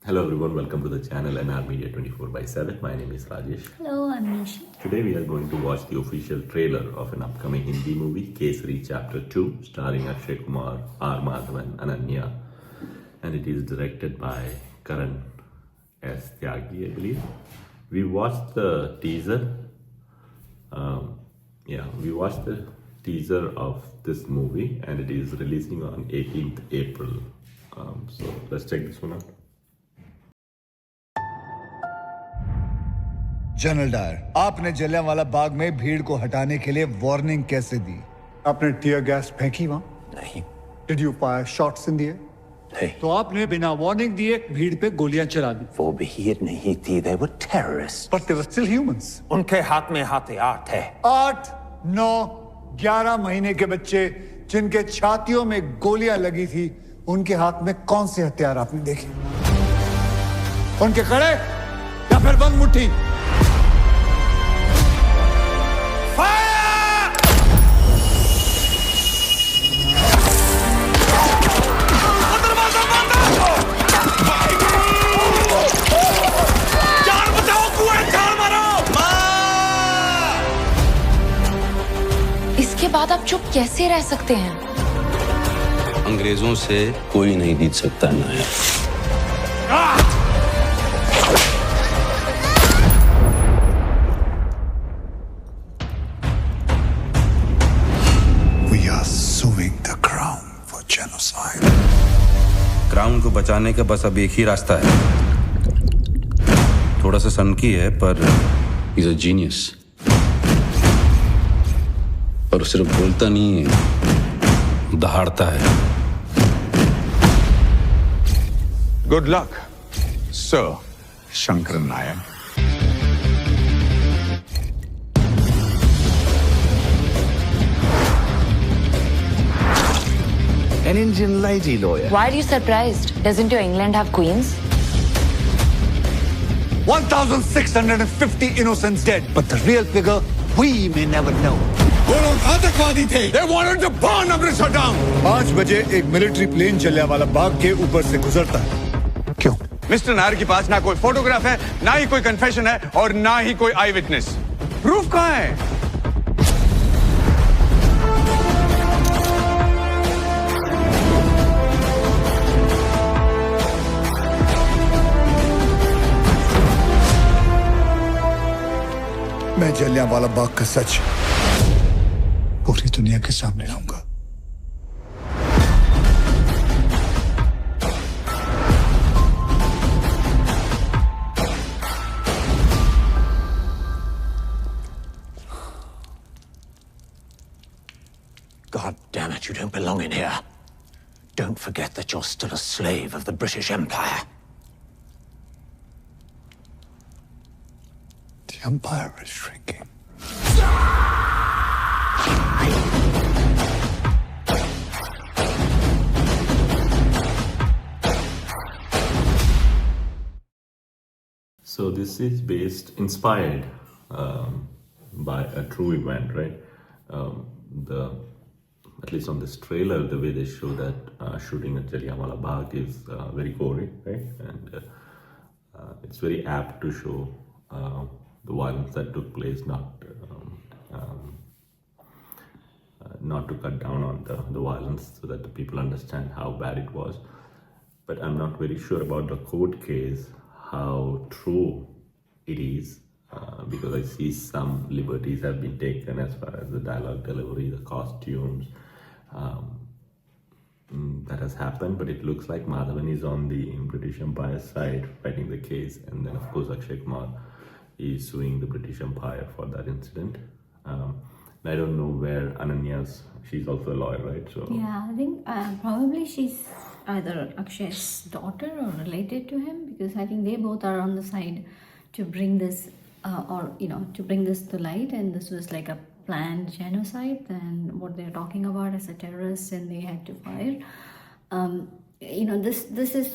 Hello everyone, welcome to the channel NR Media 24/7. My name is Rajesh. Hello, I'm Nishi. Today we are going to watch the official trailer of an upcoming Hindi movie, Kesari Chapter 2, starring Akshay Kumar, R. Madhavan, Ananya. And it is directed by Karan S. Tyagi, I believe. We watched the teaser. We watched the teaser of this movie and it is releasing on 18th April. So let's check this one out. General Dyer, आपने जलियांवाला बाग में भीड़ को हटाने के लिए warning कैसे दी? आपने tear gas फेंकी वहां? नहीं। Did you fire shots in the air? नहीं। तो आपने बिना वार्निंग दिए भीड़ पे गोलियां चला दी। वो भीड़ नहीं थी, they were terrorists। But they were still humans. उनके हाथ में हथियार थे। 8, 9, 11 महीने के बच्चे जिनके छातियों में गोलियां लगी थी, उनके हाथ में कौन से हथियार आपने देखे? उनके कड़े या फिर बंद मुट्ठी? इसके बाद आप चुप कैसे रह सकते हैं? अंग्रेजों से कोई नहीं जीत सकता नायक। We are suing the crown for genocide. Crown को बचाने का बस अब एक ही रास्ता है। थोड़ा सा सनकी है पर इज अ जीनियस। और वो सिर्फ बोलता नहीं है, दहाड़ता है। Good luck, Sir Shankar Nayak. An Indian lady lawyer. Why are you surprised? Doesn't your England have queens? 1,650 innocents dead, but the real figure we may never know. वो लोग आतंकवादी थे। They wanted to burn Amritsar down. 5 बजे एक military plane Jallianwala Bagh के ऊपर से गुजरता है। क्यों? मिस्टर नायर के पास ना कोई फोटोग्राफ है, ना ही कोई कन्फेशन है और ना ही कोई आई विटनेस। प्रूफ कहाँ है? मैं जलियांवाला बाग का सच पूरी दुनिया के सामने लाऊंगा। God damn it, you don't belong in here. Don't forget that you're still a slave of the British Empire. The empire is shrinking. So this is inspired by a true event, right? At least on this trailer, the way they show that shooting at Jallianwala Bagh is very gory, right? And it's very apt to show the violence that took place, not to cut down on the violence so that the people understand how bad it was. But I'm not very sure about the court case, how true it is, because I see some liberties have been taken as far as the dialogue delivery, the costumes, that has happened. But it looks like Madhavan is on the British Empire side fighting the case, and then of course Akshay Kumar is suing the British Empire for that incident. I don't know where she's also a lawyer, right? So Yeah, I think probably she's either Akshay's daughter or related to him, because I think they both are on the side to bring this to bring this to light, and this was like a planned genocide, and what they're talking about as a terrorist, and they had to fire. This is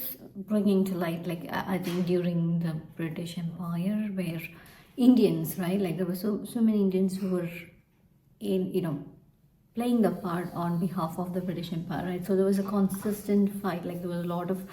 bringing to light, like I think during the British Empire, where Indians, right, like there were so many Indians who were playing the part on behalf of the British Empire, right? So there was a consistent fight, like there was a lot of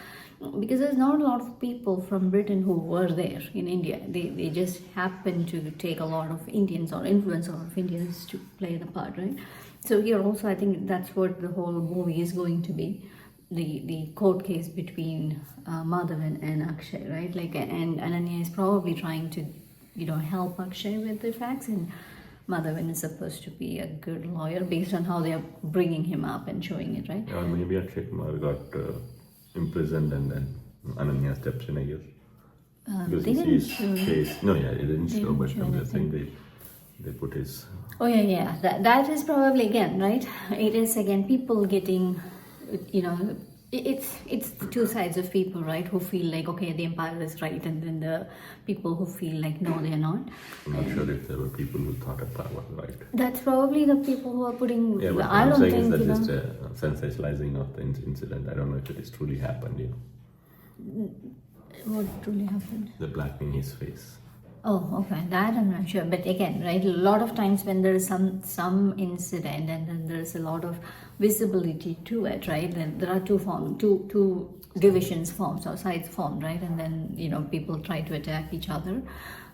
because there's not a lot of people from Britain who were there in India. They just happened to take a lot of Indians or influence a lot of Indians to play the part, right? So here also, I think that's what the whole movie is going to be. The court case between Madhavan and Akshay, right? Like, and Ananya is probably trying to, help Akshay with the facts, and Madhavan is supposed to be a good lawyer based on how they are bringing him up and showing it, right? Or maybe Akshay Kumar got imprisoned and then Ananya steps in, I guess. Because They he didn't sees show case. No, yeah, it didn't They show, didn't but show I'm just saying anything. they put his. Oh yeah. That is probably again, right? It is again people getting, it's the two sides of people, right? Who feel like okay, the empire is right, and then the people who feel like no, they're not. I'm not sure if there were people who thought Empire was right. That's probably the people who are putting. Yeah, but what I I'm don't saying think is that just sensationalizing of the incident. I don't know if it has truly happened. what truly happened. The blackening his face. Oh, okay. That I'm not sure. But again, right, a lot of times when there is some incident and then there's a lot of visibility to it, right? Then there are two divisions formed or sides formed, right? And then people try to attack each other.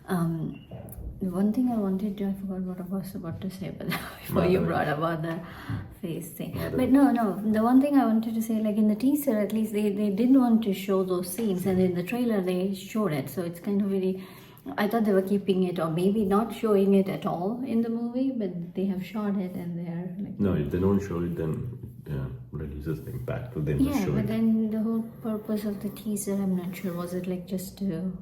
The one thing I forgot what I was about to say, but before you brought about the face thing. But no, the one thing I wanted to say, like in the teaser, at least they didn't want to show those scenes, and in the trailer they showed it. So it's kind of really. I thought they were keeping it or maybe not showing it at all in the movie, but they have shot it and they're like... No, if they don't show it, then reduces the impact to them to Yeah, show but it. then the whole purpose of the teaser, I'm not sure. Was it like just to,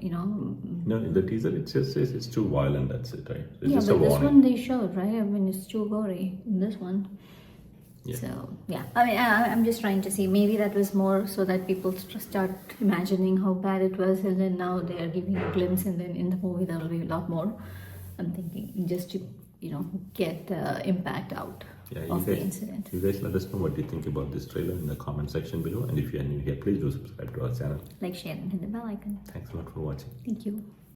No, in the teaser it just says it's too violent, that's it, right? It's yeah, just but a this warning. one they showed, right? I mean, it's too gory in this one. Yeah. So, yeah. I mean, I'm just trying to see. Maybe that was more so that people start imagining how bad it was, and then now they are giving a glimpse, and then in the movie there will be a lot more. I'm thinking just to, get the impact out of the incident. You guys let us know what you think about this trailer in the comment section below, and if you are new here, please do subscribe to our channel. Like, share, and hit the bell icon. Thanks a lot for watching. Thank you.